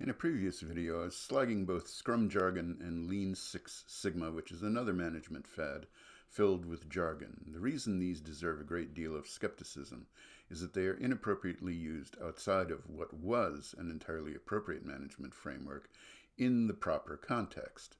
In a previous video, I was slagging both Scrum jargon and Lean Six Sigma, which is another management fad filled with jargon. The reason these deserve a great deal of skepticism is that they are inappropriately used outside of what was an entirely appropriate management framework in the proper context.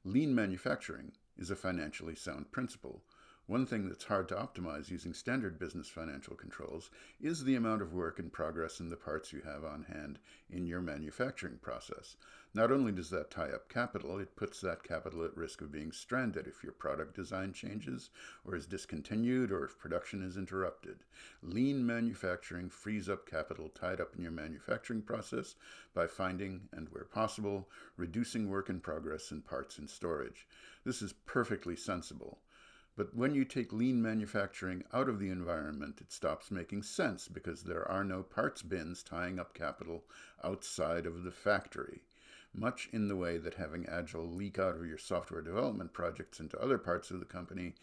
Lean manufacturing is a financially sound principle. One thing that's hard to optimize using standard business financial controls is the amount of work in progress in the parts you have on hand in your manufacturing process. Not only does that tie up capital, it puts that capital at risk of being stranded if your product design changes or is discontinued or if production is interrupted. Lean manufacturing frees up capital tied up in your manufacturing process by finding, and where possible, reducing work in progress in parts in storage. This is perfectly sensible. But when you take lean manufacturing out of the environment, it stops making sense because there are no parts bins tying up capital outside of the factory, much in the way that having Agile leak out of your software development projects into other parts of the company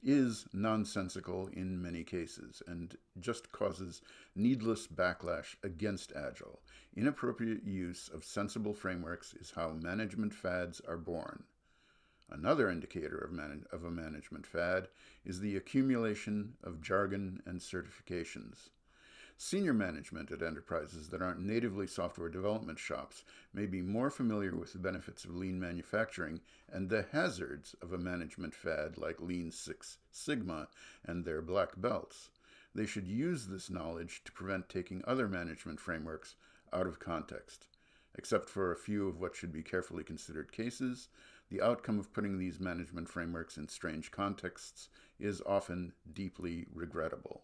is nonsensical in many cases and just causes needless backlash against Agile. Inappropriate use of sensible frameworks is how management fads are born. Another indicator of a management fad is the accumulation of jargon and certifications. Senior management at enterprises that aren't natively software development shops may be more familiar with the benefits of lean manufacturing and the hazards of a management fad like Lean Six Sigma and their black belts. They should use this knowledge to prevent taking other management frameworks out of context. Except for a few of what should be carefully considered cases, the outcome of putting these management frameworks in strange contexts is often deeply regrettable.